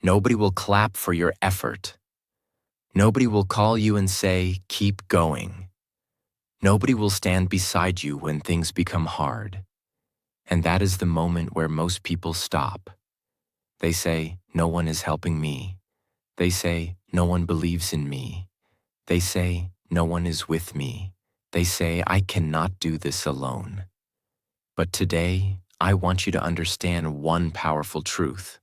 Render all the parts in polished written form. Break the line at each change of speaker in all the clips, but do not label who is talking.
Nobody will clap for your effort. Nobody will call you and say, keep going. Nobody will stand beside you when things become hard. And that is the moment where most people stop. They say, no one is helping me. They say, no one believes in me. They say, no one is with me. They say, I cannot do this alone. But today, I want you to understand one powerful truth.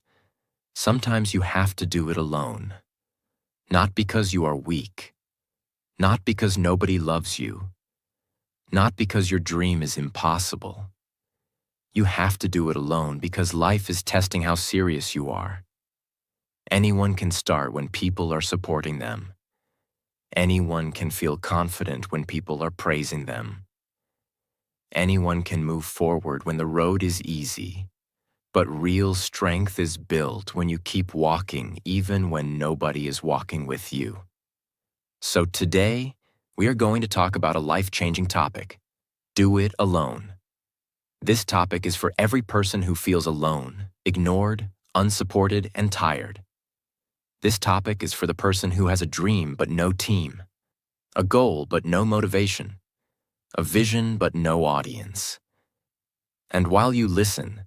Sometimes you have to do it alone. Not because you are weak. Not because nobody loves you. Not because your dream is impossible. You have to do it alone because life is testing how serious you are. Anyone can start when people are supporting them. Anyone can feel confident when people are praising them. Anyone can move forward when the road is easy. But real strength is built when you keep walking even when nobody is walking with you. So today, we are going to talk about a life-changing topic. Do it alone. This topic is for every person who feels alone, ignored, unsupported, and tired. This topic is for the person who has a dream but no team, a goal but no motivation, a vision but no audience. And while you listen,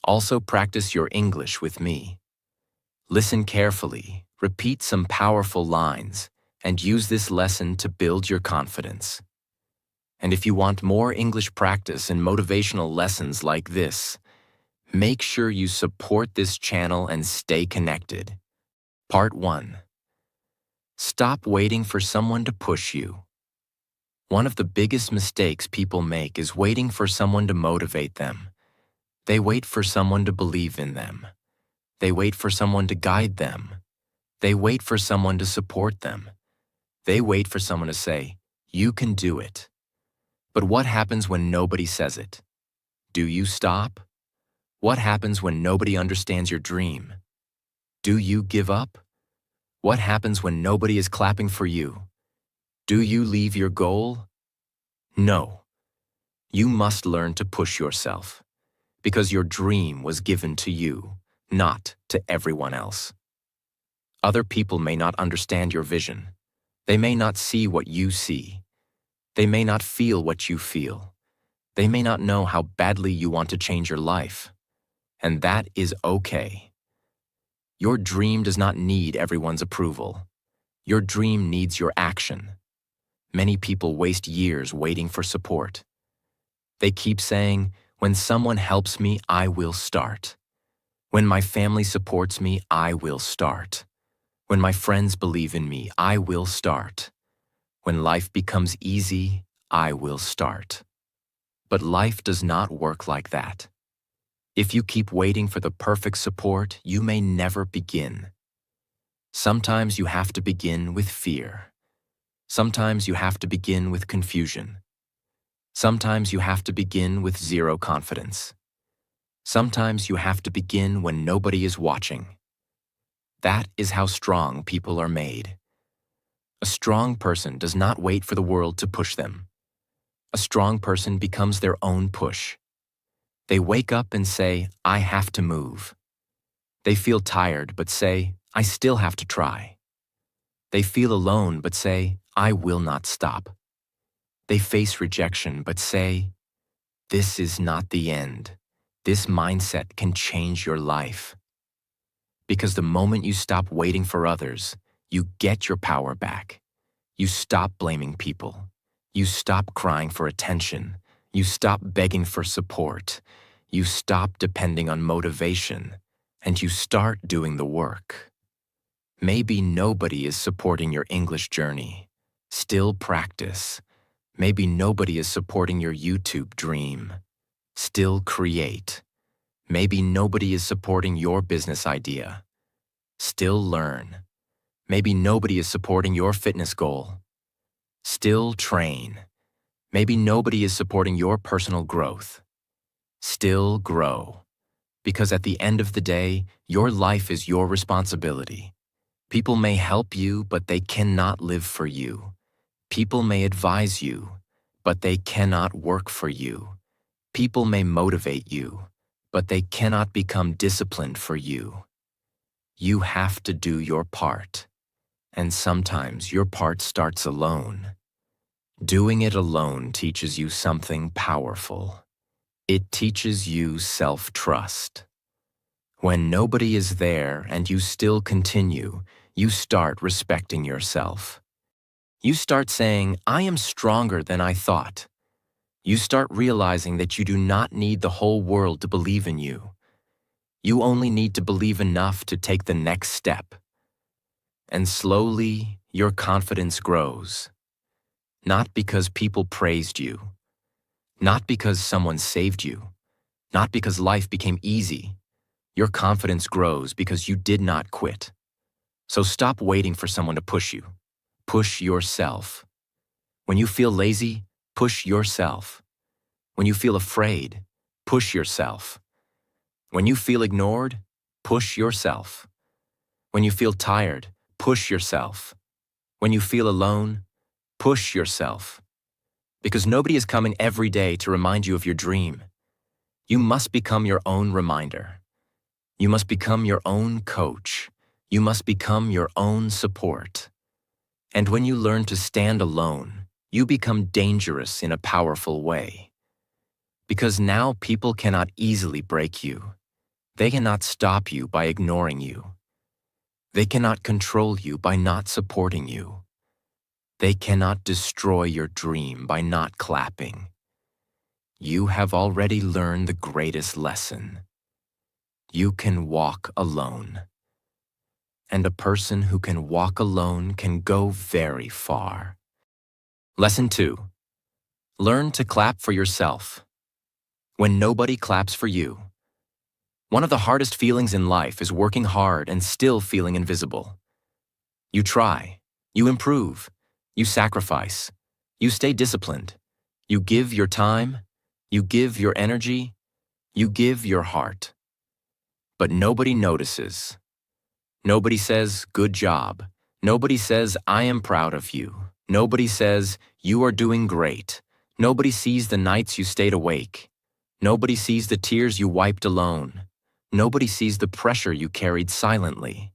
also practice your English with me. Listen carefully, repeat some powerful lines, and use this lesson to build your confidence. And if you want more English practice and motivational lessons like this, make sure you support this channel and stay connected. Part 1. Stop waiting for someone to push you. One of the biggest mistakes people make is waiting for someone to motivate them. They wait for someone to believe in them. They wait for someone to guide them. They wait for someone to support them. They wait for someone to say, you can do it. But what happens when nobody says it? Do you stop? What happens when nobody understands your dream? Do you give up? What happens when nobody is clapping for you? Do you leave your goal? No. You must learn to push yourself, because your dream was given to you, not to everyone else. Other people may not understand your vision. They may not see what you see. They may not feel what you feel. They may not know how badly you want to change your life. And that is okay. Your dream does not need everyone's approval. Your dream needs your action. Many people waste years waiting for support. They keep saying, when someone helps me, I will start. When my family supports me, I will start. When my friends believe in me, I will start. When life becomes easy, I will start. But life does not work like that. If you keep waiting for the perfect support, you may never begin. Sometimes you have to begin with fear. Sometimes you have to begin with confusion. Sometimes you have to begin with zero confidence. Sometimes you have to begin when nobody is watching. That is how strong people are made. A strong person does not wait for the world to push them. A strong person becomes their own push. They wake up and say, I have to move. They feel tired but say, I still have to try. They feel alone but say, I will not stop. They face rejection but say, this is not the end. This mindset can change your life. Because the moment you stop waiting for others, you get your power back. You stop blaming people. You stop crying for attention. You stop begging for support. You stop depending on motivation. And you start doing the work. Maybe nobody is supporting your English journey. Still practice. Maybe nobody is supporting your YouTube dream. Still create. Maybe nobody is supporting your business idea. Still learn. Maybe nobody is supporting your fitness goal. Still train. Maybe nobody is supporting your personal growth. Still grow. Because at the end of the day, your life is your responsibility. People may help you, but they cannot live for you. People may advise you, but they cannot work for you. People may motivate you, but they cannot become disciplined for you. You have to do your part. And sometimes your part starts alone. Doing it alone teaches you something powerful. It teaches you self-trust. When nobody is there and you still continue, you start respecting yourself. You start saying, I am stronger than I thought. You start realizing that you do not need the whole world to believe in you. You only need to believe enough to take the next step. And slowly, your confidence grows. Not because people praised you. Not because someone saved you. Not because life became easy. Your confidence grows because you did not quit. So stop waiting for someone to push you. Push yourself. When you feel lazy, push yourself. When you feel afraid, push yourself. When you feel ignored, push yourself. When you feel tired, push yourself. When you feel alone, push yourself. Because nobody is coming every day to remind you of your dream. You must become your own reminder. You must become your own coach. You must become your own support. And when you learn to stand alone, you become dangerous in a powerful way. Because now people cannot easily break you. They cannot stop you by ignoring you. They cannot control you by not supporting you. They cannot destroy your dream by not clapping. You have already learned the greatest lesson. You can walk alone. And a person who can walk alone can go very far. Lesson 2. Learn to clap for yourself. When nobody claps for you. One of the hardest feelings in life is working hard and still feeling invisible. You try, you improve, you sacrifice, you stay disciplined, you give your time, you give your energy, you give your heart. But nobody notices. Nobody says, good job. Nobody says, I am proud of you. Nobody says, you are doing great. Nobody sees the nights you stayed awake. Nobody sees the tears you wiped alone. Nobody sees the pressure you carried silently.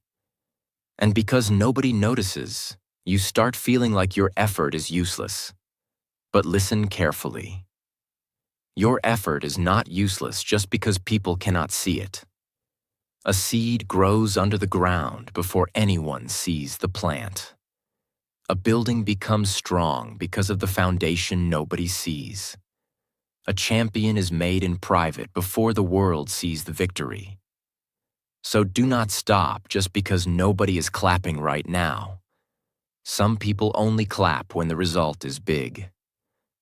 And because nobody notices, you start feeling like your effort is useless. But listen carefully. Your effort is not useless just because people cannot see it. A seed grows under the ground before anyone sees the plant. A building becomes strong because of the foundation nobody sees. A champion is made in private before the world sees the victory. So do not stop just because nobody is clapping right now. Some people only clap when the result is big.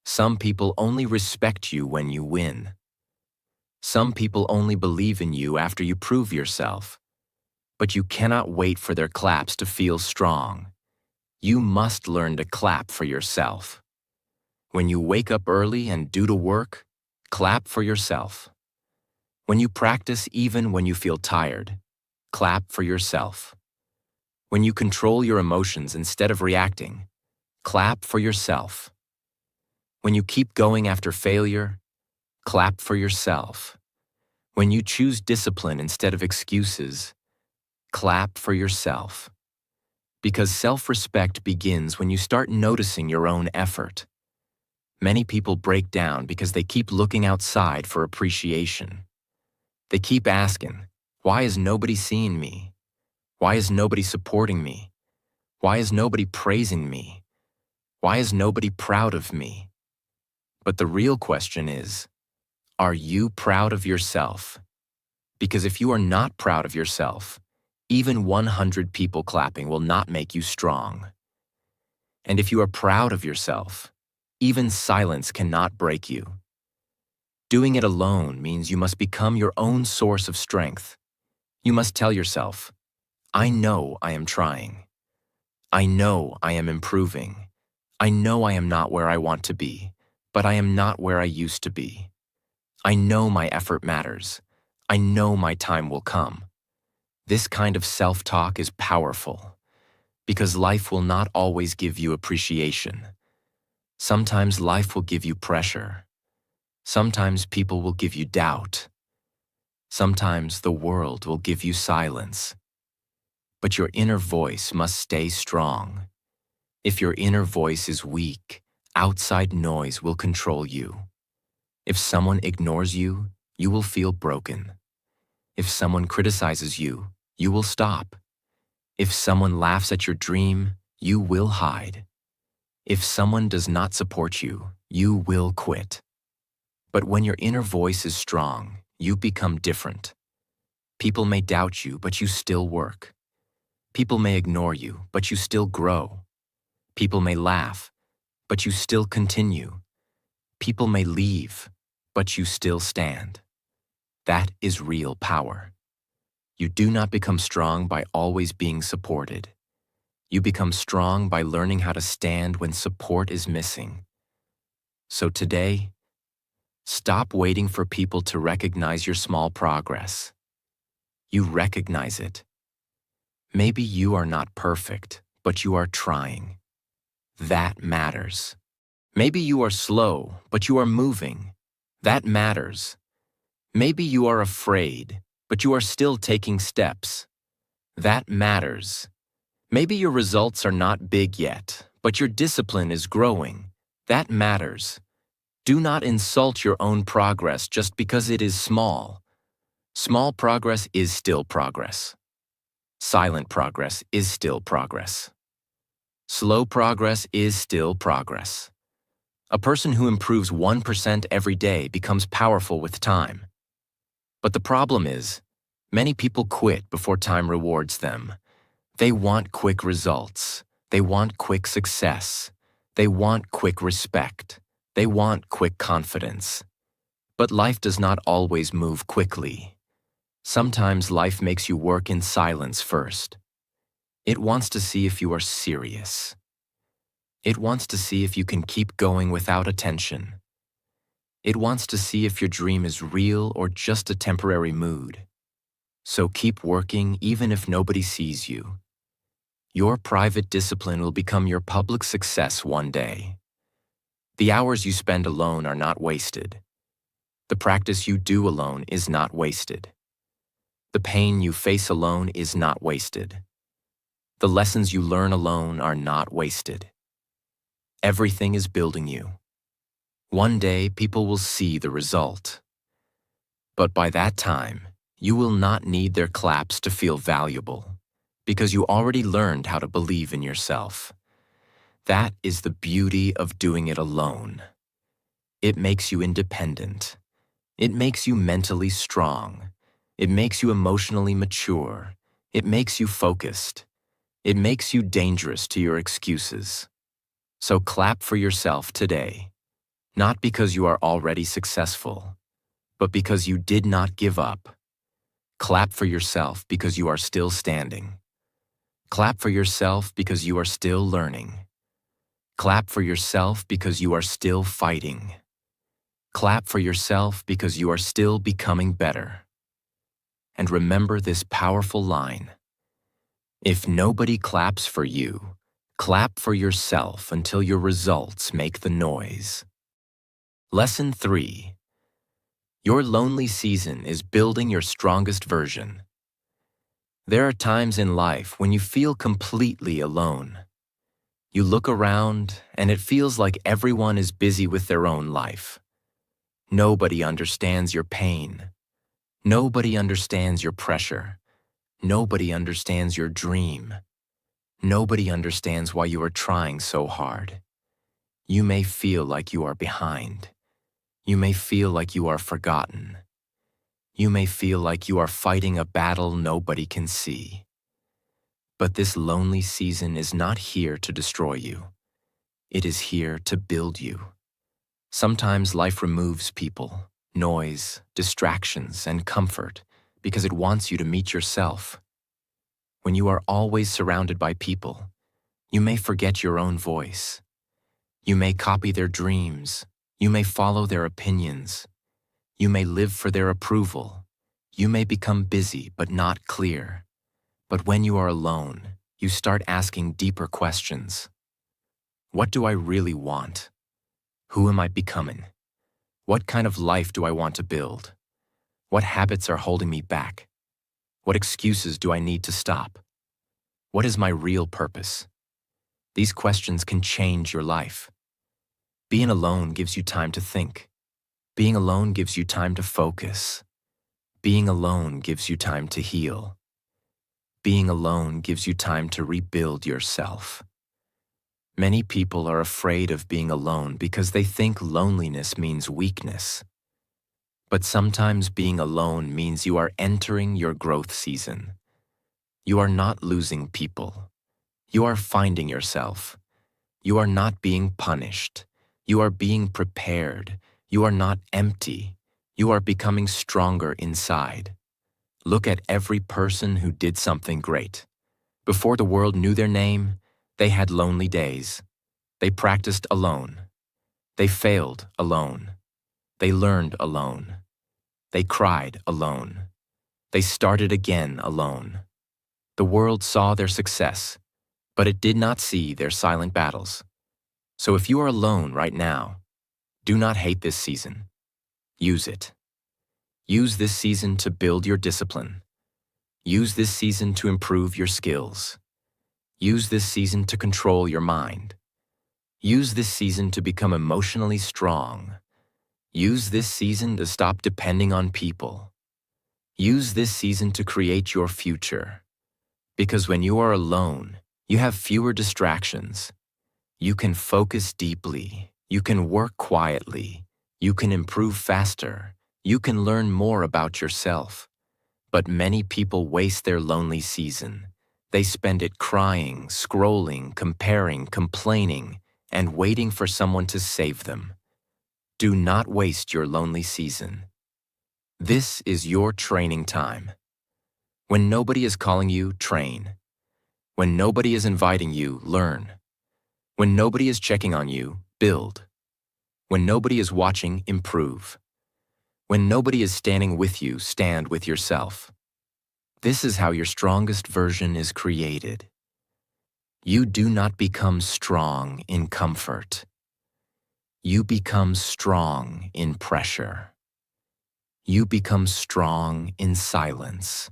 Some people only respect you when you win. Some people only believe in you after you prove yourself. But you cannot wait for their claps to feel strong. You must learn to clap for yourself. When you wake up early and do the work, clap for yourself. When you practice even when you feel tired, clap for yourself. When you control your emotions instead of reacting, clap for yourself. When you keep going after failure, clap for yourself. When you choose discipline instead of excuses, clap for yourself. Because self-respect begins when you start noticing your own effort. Many people break down because they keep looking outside for appreciation. They keep asking, why is nobody seeing me? Why is nobody supporting me? Why is nobody praising me? Why is nobody proud of me? But the real question is, are you proud of yourself? Because if you are not proud of yourself, even 100 people clapping will not make you strong. And if you are proud of yourself, even silence cannot break you. Doing it alone means you must become your own source of strength. You must tell yourself, I know I am trying. I know I am improving. I know I am not where I want to be, but I am not where I used to be. I know my effort matters. I know my time will come. This kind of self-talk is powerful because life will not always give you appreciation. Sometimes life will give you pressure. Sometimes people will give you doubt. Sometimes the world will give you silence. but your inner voice must stay strong. If your inner voice is weak, outside noise will control you. If someone ignores you, you will feel broken. If someone criticizes you, you will stop. If someone laughs at your dream, you will hide. If someone does not support you, you will quit. But when your inner voice is strong, you become different. People may doubt you, but you still work. People may ignore you, but you still grow. People may laugh, but you still continue. People may leave, but you still stand. That is real power. You do not become strong by always being supported. You become strong by learning how to stand when support is missing. So today, stop waiting for people to recognize your small progress. You recognize it. Maybe you are not perfect, but you are trying. That matters. Maybe you are slow, but you are moving. That matters. Maybe you are afraid, but you are still taking steps. That matters. Maybe your results are not big yet, but your discipline is growing. That matters. Do not insult your own progress just because it is small. Small progress is still progress. Silent progress is still progress. Slow progress is still progress. A person who improves 1% every day becomes powerful with time. But the problem is, many people quit before time rewards them. They want quick results. They want quick success. They want quick respect. They want quick confidence. But life does not always move quickly. Sometimes life makes you work in silence first. It wants to see if you are serious. It wants to see if you can keep going without attention. It wants to see if your dream is real or just a temporary mood. So keep working even if nobody sees you. Your private discipline will become your public success one day. The hours you spend alone are not wasted. The practice you do alone is not wasted. The pain you face alone is not wasted. The lessons you learn alone are not wasted. Everything is building you. One day, people will see the result. But by that time, you will not need their claps to feel valuable, because you already learned how to believe in yourself. That is the beauty of doing it alone. It makes you independent. It makes you mentally strong. It makes you emotionally mature. It makes you focused. It makes you dangerous to your excuses. So clap for yourself today, not because you are already successful, but because you did not give up. Clap for yourself because you are still standing. Clap for yourself because you are still learning. Clap for yourself because you are still fighting. Clap for yourself because you are still becoming better. And remember this powerful line: if nobody claps for you, clap for yourself until your results make the noise. Lesson 3. Your lonely season is building your strongest version. There are times in life when you feel completely alone. You look around and it feels like everyone is busy with their own life. Nobody understands your pain. Nobody understands your pressure. Nobody understands your dream. Nobody understands why you are trying so hard. You may feel like you are behind. You may feel like you are forgotten. You may feel like you are fighting a battle nobody can see. But this lonely season is not here to destroy you. It is here to build you. Sometimes life removes people, noise, distractions, and comfort because it wants you to meet yourself. When you are always surrounded by people, you may forget your own voice. You may copy their dreams. You may follow their opinions. You may live for their approval. You may become busy but not clear. But when you are alone, you start asking deeper questions. What do I really want? Who am I becoming? What kind of life do I want to build? What habits are holding me back? What excuses do I need to stop? What is my real purpose? These questions can change your life. Being alone gives you time to think. Being alone gives you time to focus. Being alone gives you time to heal. Being alone gives you time to rebuild yourself. Many people are afraid of being alone because they think loneliness means weakness. But sometimes being alone means you are entering your growth season. You are not losing people. You are finding yourself. You are not being punished. You are being prepared. You are not empty. You are becoming stronger inside. Look at every person who did something great. Before the world knew their name, they had lonely days. They practiced alone. They failed alone. They learned alone. They cried alone. They started again alone. The world saw their success, but it did not see their silent battles. So if you are alone right now, do not hate this season. Use it. Use this season to build your discipline. Use this season to improve your skills. Use this season to control your mind. Use this season to become emotionally strong. Use this season to stop depending on people. Use this season to create your future. Because when you are alone, you have fewer distractions. You can focus deeply. You can work quietly. You can improve faster. You can learn more about yourself. But many people waste their lonely season. They spend it crying, scrolling, comparing, complaining, and waiting for someone to save them. Do not waste your lonely season. This is your training time. When nobody is calling you, train. When nobody is inviting you, learn. When nobody is checking on you, build. When nobody is watching, improve. When nobody is standing with you, stand with yourself. This is how your strongest version is created. You do not become strong in comfort. You become strong in pressure. You become strong in silence.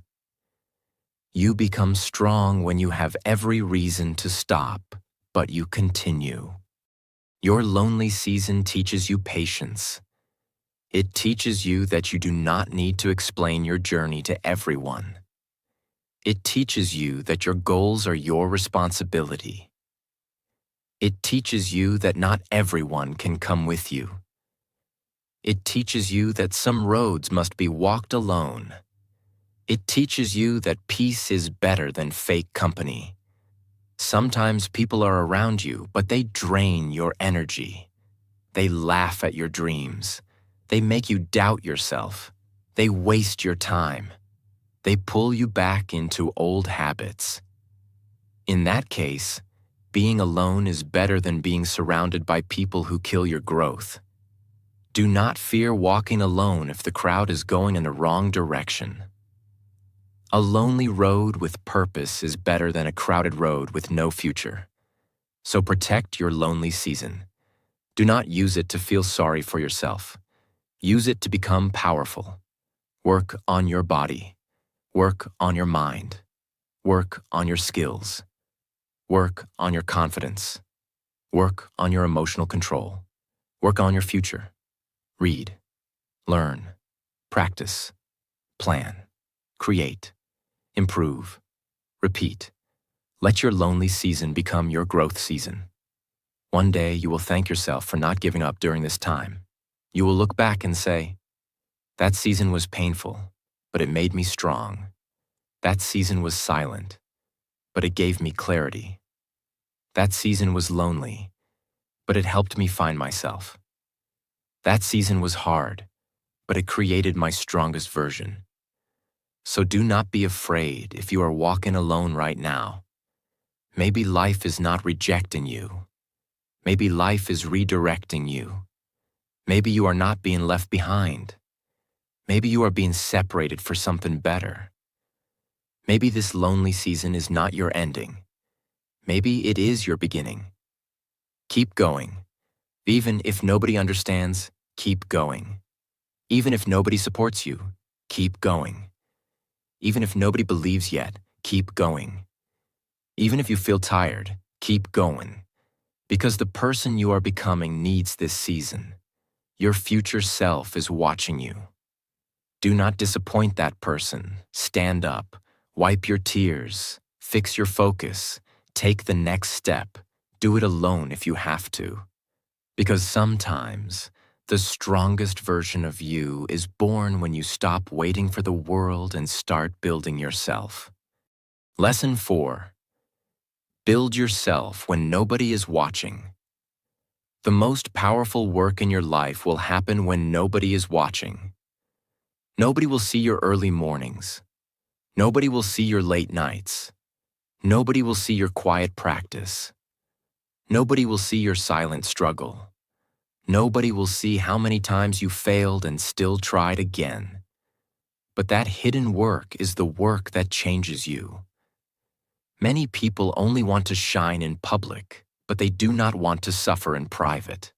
You become strong when you have every reason to stop, but you continue. Your lonely season teaches you patience. It teaches you that you do not need to explain your journey to everyone. It teaches you that your goals are your responsibility. It teaches you that not everyone can come with you. It teaches you that some roads must be walked alone. It teaches you that peace is better than fake company. Sometimes people are around you, but they drain your energy. They laugh at your dreams. They make you doubt yourself. They waste your time. They pull you back into old habits. In that case, being alone is better than being surrounded by people who kill your growth. Do not fear walking alone if the crowd is going in the wrong direction. A lonely road with purpose is better than a crowded road with no future. So protect your lonely season. Do not use it to feel sorry for yourself. Use it to become powerful. Work on your body. Work on your mind. Work on your skills. Work on your confidence. Work on your emotional control. Work on your future. Read. Learn. Practice. Plan. Create. Improve. Repeat. Let your lonely season become your growth season. One day you will thank yourself for not giving up during this time. You will look back and say, "That season was painful, but it made me strong. That season was silent, but it gave me clarity. That season was lonely, but it helped me find myself. That season was hard, but it created my strongest version." So do not be afraid if you are walking alone right now. Maybe life is not rejecting you. Maybe life is redirecting you. Maybe you are not being left behind. Maybe you are being separated for something better. Maybe this lonely season is not your ending. Maybe it is your beginning. Keep going. Even if nobody understands, keep going. Even if nobody supports you, keep going. Even if nobody believes yet, keep going. Even if you feel tired, keep going. Because the person you are becoming needs this season. Your future self is watching you. Do not disappoint that person. Stand up, wipe your tears, fix your focus, take the next step. Do it alone if you have to. Because sometimes, the strongest version of you is born when you stop waiting for the world and start building yourself. Lesson 4. Build yourself when nobody is watching. The most powerful work in your life will happen when nobody is watching. Nobody will see your early mornings. Nobody will see your late nights. Nobody will see your quiet practice. Nobody will see your silent struggle. Nobody will see how many times you failed and still tried again. But that hidden work is the work that changes you. Many people only want to shine in public, but they do not want to suffer in private.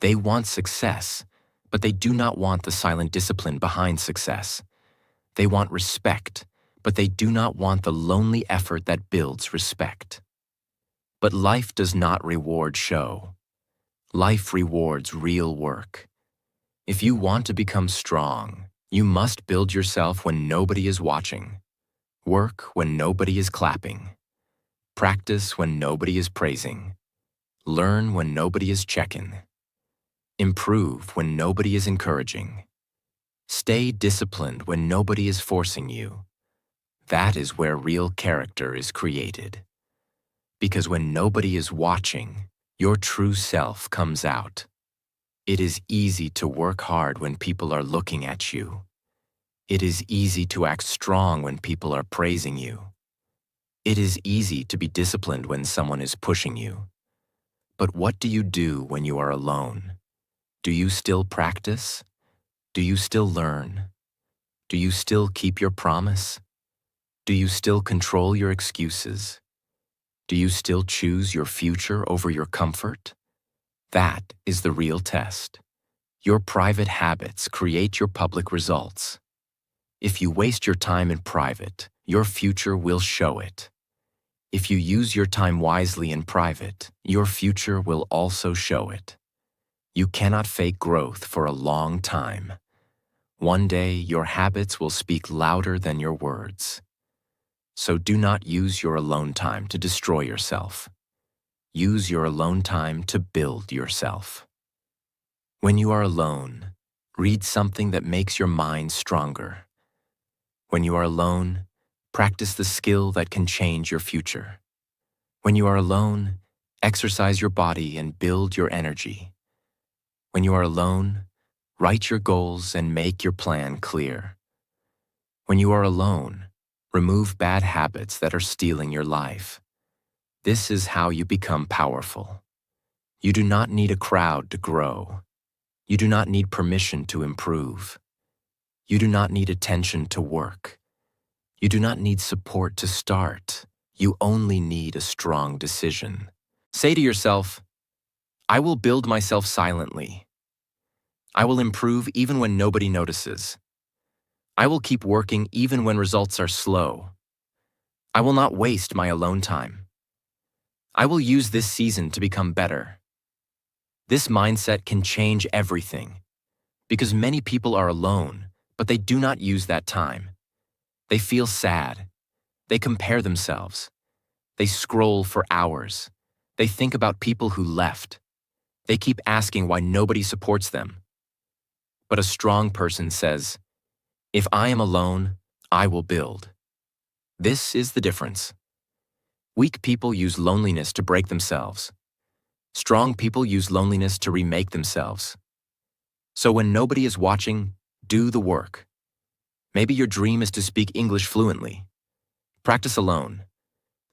They want success, but they do not want the silent discipline behind success. They want respect, but they do not want the lonely effort that builds respect. But life does not reward show. Life rewards real work. If you want to become strong, you must build yourself when nobody is watching. Work when nobody is clapping. Practice when nobody is praising. Learn when nobody is checking. Improve when nobody is encouraging. Stay disciplined when nobody is forcing you. That is where real character is created. Because when nobody is watching, your true self comes out. It is easy to work hard when people are looking at you. It is easy to act strong when people are praising you. It is easy to be disciplined when someone is pushing you. But what do you do when you are alone? Do you still practice? Do you still learn? Do you still keep your promise? Do you still control your excuses? Do you still choose your future over your comfort? That is the real test. Your private habits create your public results. If you waste your time in private, your future will show it. If you use your time wisely in private, your future will also show it. You cannot fake growth for a long time. One day, your habits will speak louder than your words. So do not use your alone time to destroy yourself. Use your alone time to build yourself. When you are alone, read something that makes your mind stronger. When you are alone, practice the skill that can change your future. When you are alone, exercise your body and build your energy. When you are alone, write your goals and make your plan clear. When you are alone, remove bad habits that are stealing your life. This is how you become powerful. You do not need a crowd to grow. You do not need permission to improve. You do not need attention to work. You do not need support to start. You only need a strong decision. Say to yourself, I will build myself silently. I will improve even when nobody notices. I will keep working even when results are slow. I will not waste my alone time. I will use this season to become better. This mindset can change everything. Because many people are alone, but they do not use that time. They feel sad. They compare themselves. They scroll for hours. They think about people who left. They keep asking why nobody supports them. But a strong person says, if I am alone, I will build. This is the difference. Weak people use loneliness to break themselves. Strong people use loneliness to remake themselves. So when nobody is watching, do the work. Maybe your dream is to speak English fluently. Practice alone.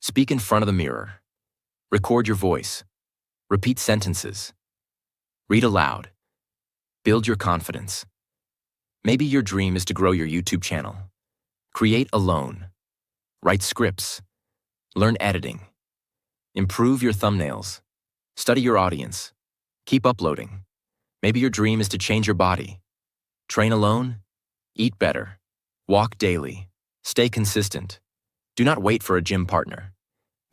Speak in front of the mirror. Record your voice. Repeat sentences. Read aloud. Build your confidence. Maybe your dream is to grow your YouTube channel. Create alone. Write scripts. Learn editing. Improve your thumbnails. Study your audience. Keep uploading. Maybe your dream is to change your body. Train alone. Eat better. Walk daily. Stay consistent. Do not wait for a gym partner.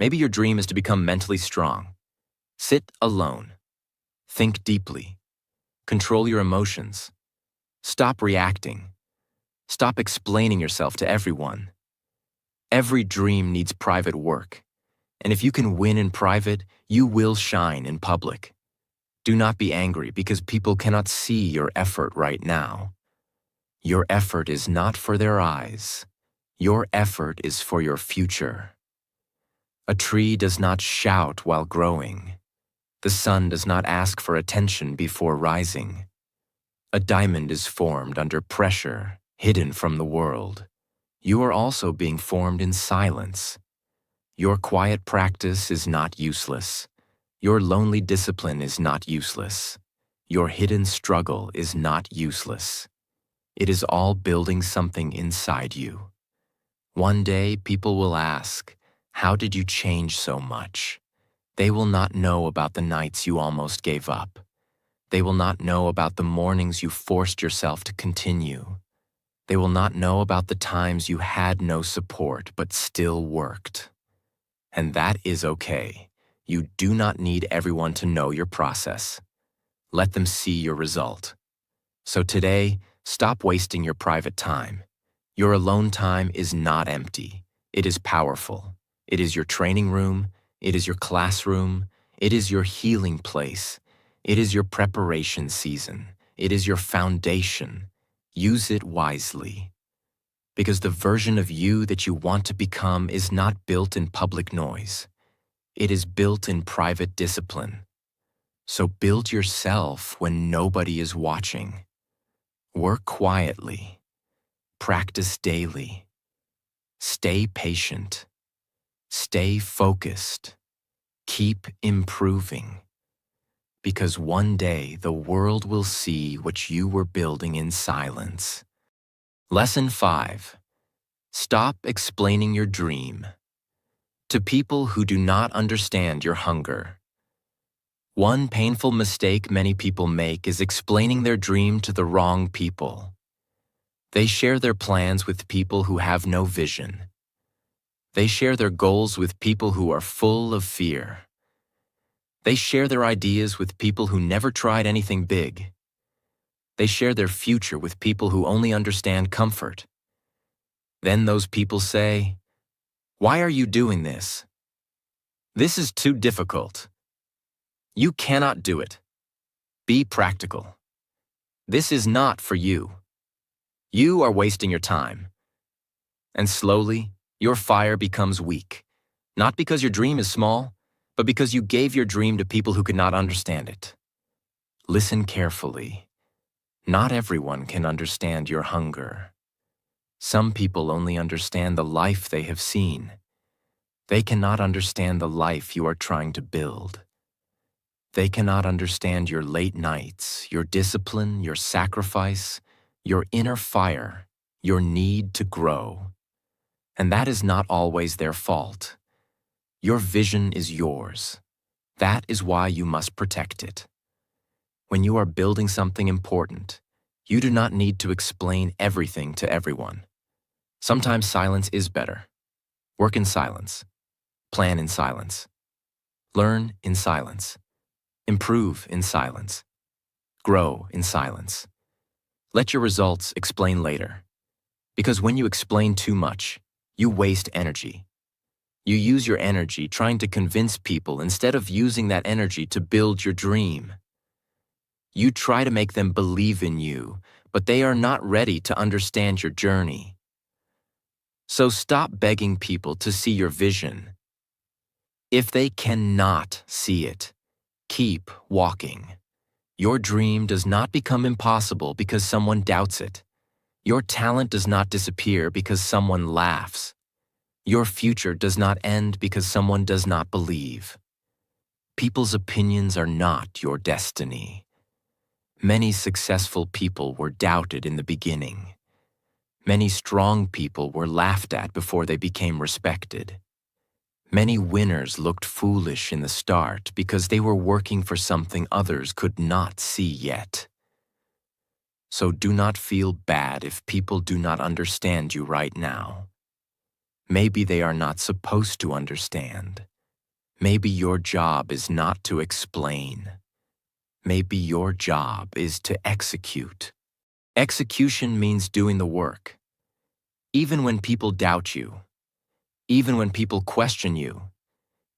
Maybe your dream is to become mentally strong. Sit alone. Think deeply. Control your emotions. Stop reacting. Stop explaining yourself to everyone. Every dream needs private work, and if you can win in private, you will shine in public. Do not be angry because people cannot see your effort right now. Your effort is not for their eyes. Your effort is for your future. A tree does not shout while growing. The sun does not ask for attention before rising. A diamond is formed under pressure, hidden from the world. You are also being formed in silence. Your quiet practice is not useless. Your lonely discipline is not useless. Your hidden struggle is not useless. It is all building something inside you. One day, people will ask, "How did you change so much?" They will not know about the nights you almost gave up. They will not know about the mornings you forced yourself to continue. They will not know about the times you had no support but still worked. And that is okay. You do not need everyone to know your process. Let them see your result. So today, stop wasting your private time. Your alone time is not empty. It is powerful. It is your training room. It is your classroom. It is your healing place. It is your preparation season. It is your foundation. Use it wisely. Because the version of you that you want to become is not built in public noise. It is built in private discipline. So build yourself when nobody is watching. Work quietly. Practice daily. Stay patient. Stay focused. Keep improving. Because one day the world will see what you were building in silence. Lesson 5. Stop explaining your dream. To people who do not understand your hunger. One painful mistake many people make is explaining their dream to the wrong people. They share their plans with people who have no vision. They share their goals with people who are full of fear. They share their ideas with people who never tried anything big. They share their future with people who only understand comfort. Then those people say, "Why are you doing this? This is too difficult. You cannot do it. Be practical. This is not for you. You are wasting your time." And slowly, your fire becomes weak, not because your dream is small, but because you gave your dream to people who could not understand it. Listen carefully. Not everyone can understand your hunger. Some people only understand the life they have seen. They cannot understand the life you are trying to build. They cannot understand your late nights, your discipline, your sacrifice, your inner fire, your need to grow. And that is not always their fault. Your vision is yours. That is why you must protect it. When you are building something important, you do not need to explain everything to everyone. Sometimes silence is better. Work in silence. Plan in silence. Learn in silence. Improve in silence. Grow in silence. Let your results explain later. Because when you explain too much, you waste energy. You use your energy trying to convince people instead of using that energy to build your dream. You try to make them believe in you, but they are not ready to understand your journey. So stop begging people to see your vision. If they cannot see it, keep walking. Your dream does not become impossible because someone doubts it. Your talent does not disappear because someone laughs. Your future does not end because someone does not believe. People's opinions are not your destiny. Many successful people were doubted in the beginning. Many strong people were laughed at before they became respected. Many winners looked foolish in the start because they were working for something others could not see yet. So do not feel bad if people do not understand you right now. Maybe they are not supposed to understand. Maybe your job is not to explain. Maybe your job is to execute. Execution means doing the work. Even when people doubt you, even when people question you,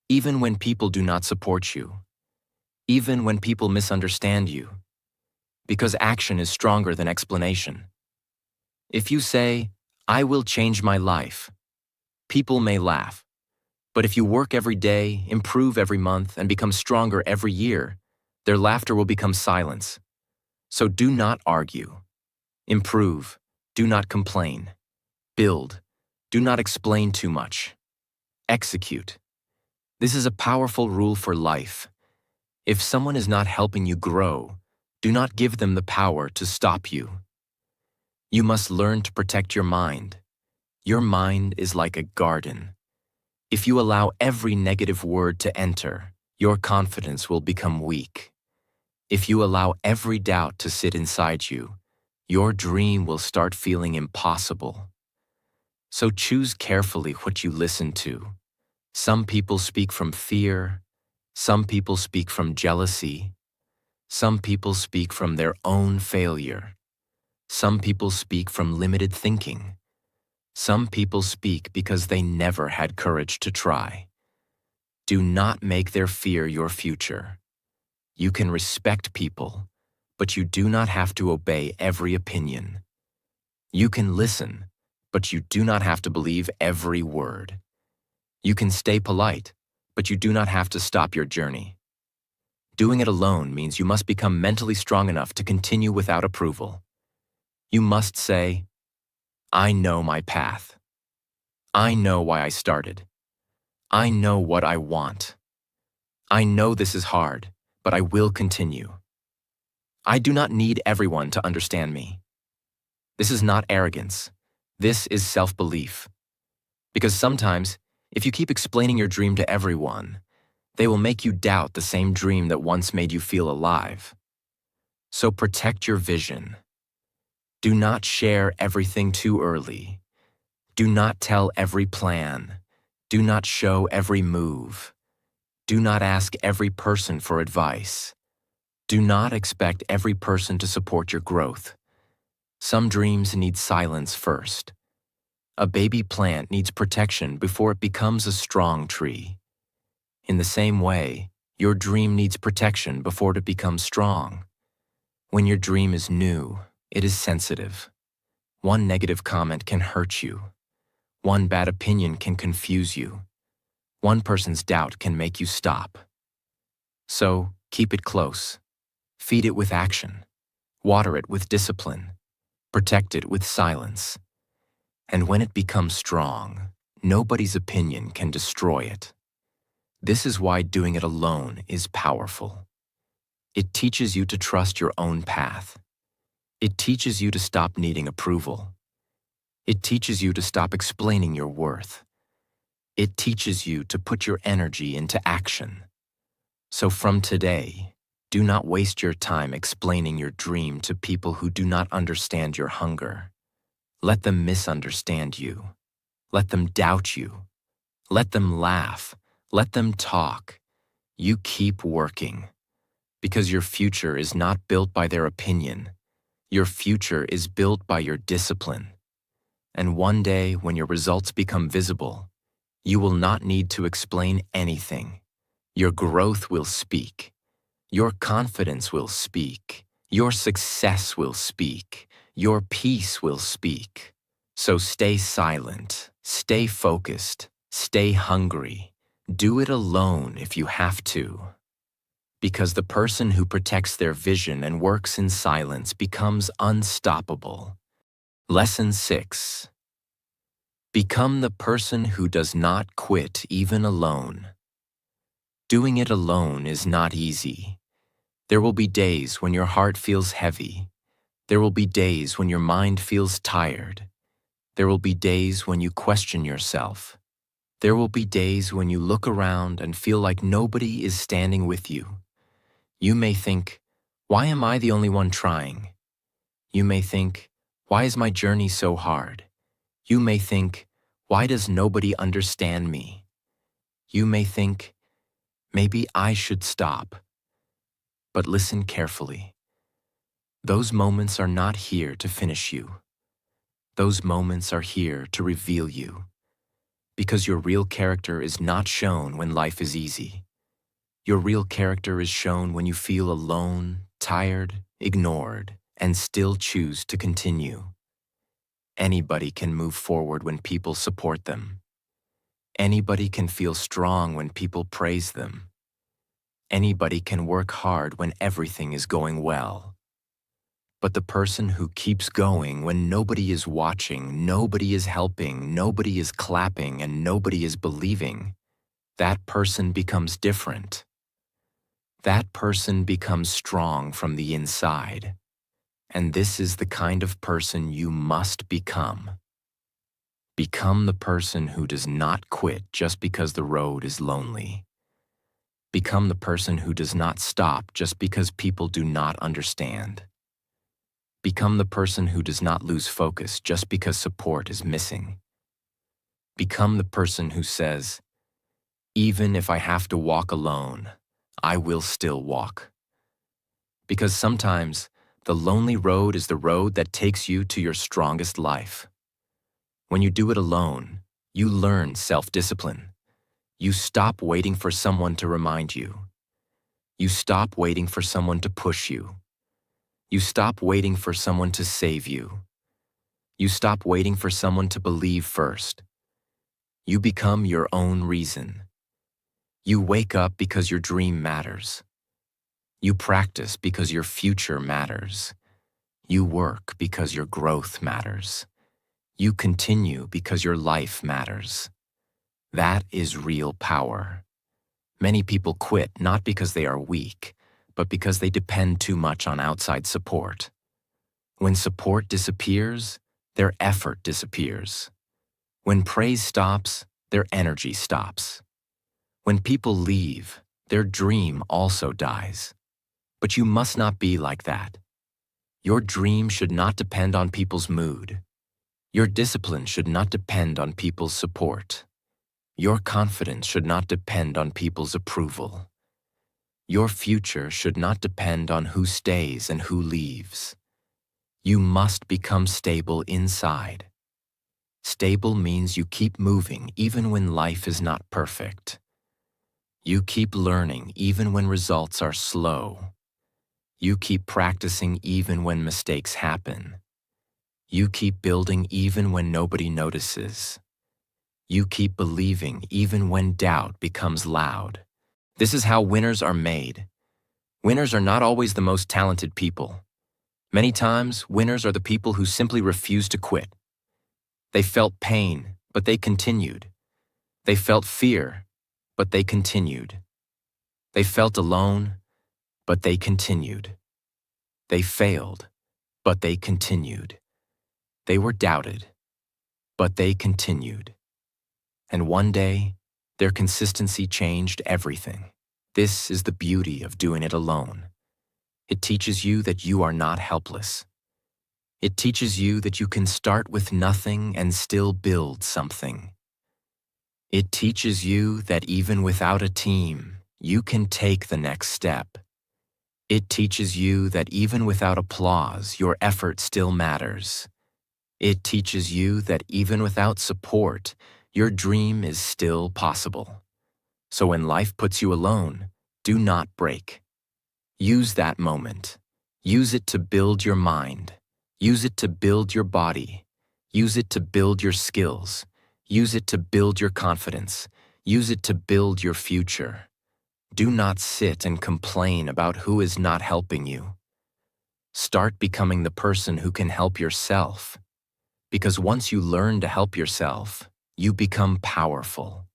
even when people do not support you, even when people misunderstand you, because action is stronger than explanation. If you say, "I will change my life," people may laugh. But if you work every day, improve every month, and become stronger every year, their laughter will become silence. So do not argue. Improve. Do not complain. Build. Do not explain too much. Execute. This is a powerful rule for life. If someone is not helping you grow, do not give them the power to stop you. You must learn to protect your mind. Your mind is like a garden. If you allow every negative word to enter, your confidence will become weak. If you allow every doubt to sit inside you, your dream will start feeling impossible. So choose carefully what you listen to. Some people speak from fear. Some people speak from jealousy. Some people speak from their own failure. Some people speak from limited thinking. Some people speak because they never had courage to try. Do not make their fear your future. You can respect people, but you do not have to obey every opinion. You can listen, but you do not have to believe every word. You can stay polite, but you do not have to stop your journey. Doing it alone means you must become mentally strong enough to continue without approval. You must say, "I know my path. I know why I started. I know what I want. I know this is hard, but I will continue. I do not need everyone to understand me." This is not arrogance. This is self-belief. Because sometimes, if you keep explaining your dream to everyone, they will make you doubt the same dream that once made you feel alive. So protect your vision. Do not share everything too early. Do not tell every plan. Do not show every move. Do not ask every person for advice. Do not expect every person to support your growth. Some dreams need silence first. A baby plant needs protection before it becomes a strong tree. In the same way, your dream needs protection before it becomes strong. When your dream is new, it is sensitive. One negative comment can hurt you. One bad opinion can confuse you. One person's doubt can make you stop. So, keep it close. Feed it with action. Water it with discipline. Protect it with silence. And when it becomes strong, nobody's opinion can destroy it. This is why doing it alone is powerful. It teaches you to trust your own path. It teaches you to stop needing approval. It teaches you to stop explaining your worth. It teaches you to put your energy into action. So from today, do not waste your time explaining your dream to people who do not understand your hunger. Let them misunderstand you. Let them doubt you. Let them laugh. Let them talk. You keep working. Because your future is not built by their opinion. Your future is built by your discipline. And one day, when your results become visible, you will not need to explain anything. Your growth will speak. Your confidence will speak. Your success will speak. Your peace will speak. So stay silent. Stay focused. Stay hungry. Do it alone if you have to. Because the person who protects their vision and works in silence becomes unstoppable. Lesson 6. Become the person who does not quit even alone. Doing it alone is not easy. There will be days when your heart feels heavy. There will be days when your mind feels tired. There will be days when you question yourself. There will be days when you look around and feel like nobody is standing with you. You may think, "Why am I the only one trying?" You may think, "Why is my journey so hard?" You may think, Why does nobody understand me? You may think, maybe I should stop. But listen carefully. Those moments are not here to finish you. Those moments are here to reveal you. Because your real character is not shown when life is easy. Your real character is shown when you feel alone, tired, ignored, and still choose to continue. Anybody can move forward when people support them. Anybody can feel strong when people praise them. Anybody can work hard when everything is going well. But the person who keeps going when nobody is watching, nobody is helping, nobody is clapping, and nobody is believing, that person becomes different. That person becomes strong from the inside. And this is the kind of person you must become. Become the person who does not quit just because the road is lonely. Become the person who does not stop just because people do not understand. Become the person who does not lose focus just because support is missing. Become the person who says, even if I have to walk alone, I will still walk. Because sometimes, the lonely road is the road that takes you to your strongest life. When you do it alone, you learn self-discipline. You stop waiting for someone to remind you. You stop waiting for someone to push you. You stop waiting for someone to save you. You stop waiting for someone to believe first. You become your own reason. You wake up because your dream matters. You practice because your future matters. You work because your growth matters. You continue because your life matters. That is real power. Many people quit not because they are weak, but because they depend too much on outside support. When support disappears, their effort disappears. When praise stops, their energy stops. When people leave, their dream also dies. But you must not be like that. Your dream should not depend on people's mood. Your discipline should not depend on people's support. Your confidence should not depend on people's approval. Your future should not depend on who stays and who leaves. You must become stable inside. Stable means you keep moving even when life is not perfect. You keep learning even when results are slow. You keep practicing even when mistakes happen. You keep building even when nobody notices. You keep believing even when doubt becomes loud. This is how winners are made. Winners are not always the most talented people. Many times, winners are the people who simply refuse to quit. They felt pain, but they continued. They felt fear, but they continued. They felt alone, but they continued. They failed, but they continued. They were doubted, but they continued. And one day, their consistency changed everything. This is the beauty of doing it alone. It teaches you that you are not helpless. It teaches you that you can start with nothing and still build something. It teaches you that even without a team, you can take the next step. It teaches you that even without applause, your effort still matters. It teaches you that even without support, your dream is still possible. So when life puts you alone, do not break. Use that moment. Use it to build your mind. Use it to build your body. Use it to build your skills. Use it to build your confidence. Use it to build your future. Do not sit and complain about who is not helping you. Start becoming the person who can help yourself. Because once you learn to help yourself, you become powerful.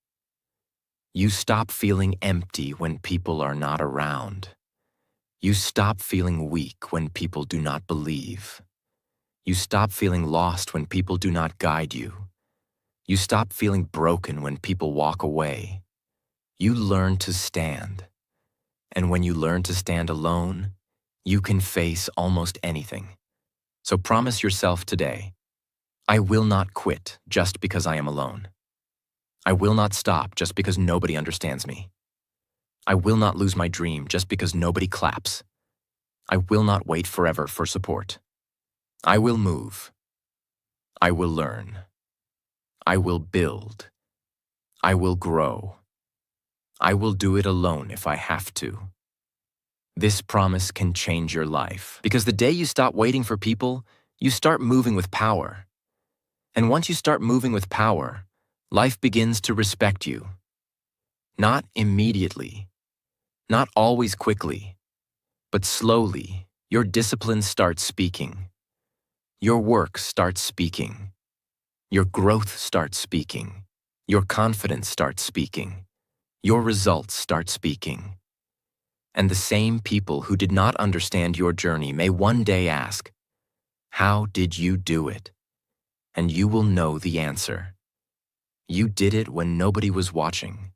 You stop feeling empty when people are not around. You stop feeling weak when people do not believe. You stop feeling lost when people do not guide you. You stop feeling broken when people walk away. You learn to stand. And when you learn to stand alone, you can face almost anything. So promise yourself today, I will not quit just because I am alone. I will not stop just because nobody understands me. I will not lose my dream just because nobody claps. I will not wait forever for support. I will move. I will learn. I will build. I will grow. I will do it alone if I have to. This promise can change your life, because the day you stop waiting for people, you start moving with power. And once you start moving with power, life begins to respect you. Not immediately, not always quickly, but slowly, your discipline starts speaking. Your work starts speaking. Your growth starts speaking. Your confidence starts speaking. Your results start speaking. And the same people who did not understand your journey may one day ask, "How did you do it?" And you will know the answer. You did it when nobody was watching.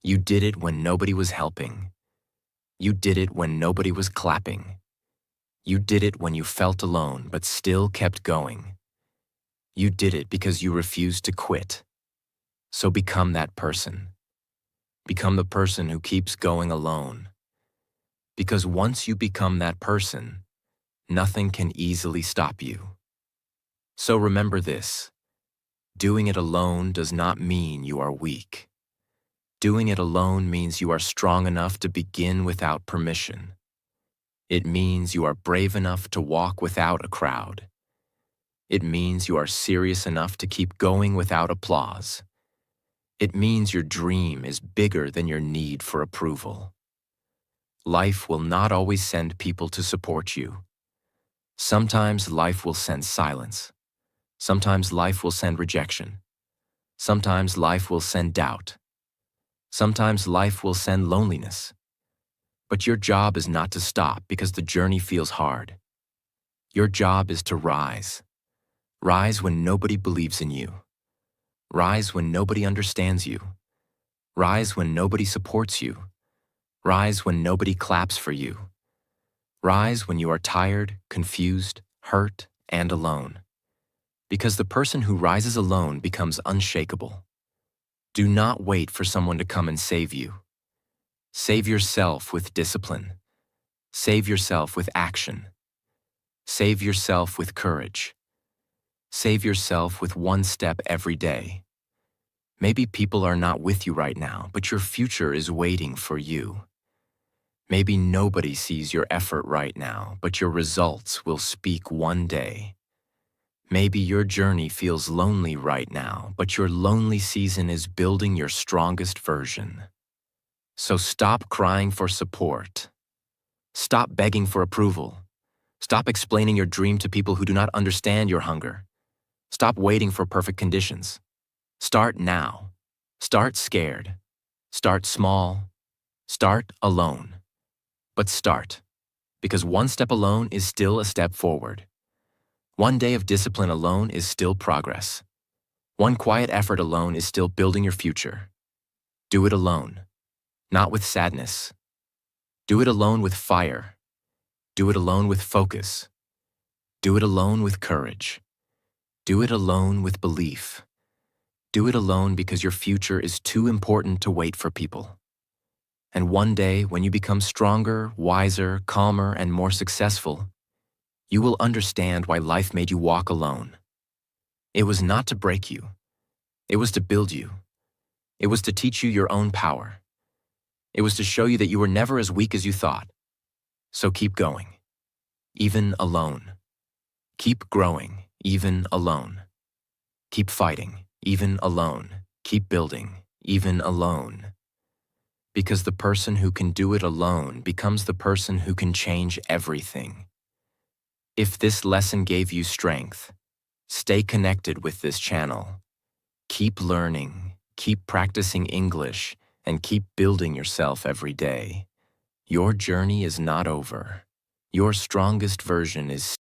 You did it when nobody was helping. You did it when nobody was clapping. You did it when you felt alone but still kept going. You did it because you refused to quit. So become that person. Become the person who keeps going alone. Because once you become that person, nothing can easily stop you. So remember this: doing it alone does not mean you are weak. Doing it alone means you are strong enough to begin without permission. It means you are brave enough to walk without a crowd. It means you are serious enough to keep going without applause. It means your dream is bigger than your need for approval. Life will not always send people to support you. Sometimes life will send silence. Sometimes life will send rejection. Sometimes life will send doubt. Sometimes life will send loneliness. But your job is not to stop because the journey feels hard. Your job is to rise. Rise when nobody believes in you. Rise when nobody understands you. Rise when nobody supports you. Rise when nobody claps for you. Rise when you are tired, confused, hurt, and alone. Because the person who rises alone becomes unshakable. Do not wait for someone to come and save you. Save yourself with discipline. Save yourself with action. Save yourself with courage. Save yourself with one step every day. Maybe people are not with you right now, but your future is waiting for you. Maybe nobody sees your effort right now, but your results will speak one day. Maybe your journey feels lonely right now, but your lonely season is building your strongest version. So stop crying for support. Stop begging for approval. Stop explaining your dream to people who do not understand your hunger. Stop waiting for perfect conditions. Start now. Start scared. Start small. Start alone. But start, because one step alone is still a step forward. One day of discipline alone is still progress. One quiet effort alone is still building your future. Do it alone, not with sadness. Do it alone with fire. Do it alone with focus. Do it alone with courage. Do it alone with belief. Do it alone because your future is too important to wait for people. And one day, when you become stronger, wiser, calmer, and more successful, you will understand why life made you walk alone. It was not to break you. It was to build you. It was to teach you your own power. It was to show you that you were never as weak as you thought. So keep going, even alone. Keep growing, even alone. Keep fighting, even alone. Keep building, even alone. Because the person who can do it alone becomes the person who can change everything. If this lesson gave you strength, stay connected with this channel. Keep learning, keep practicing English, and keep building yourself every day. Your journey is not over. Your strongest version is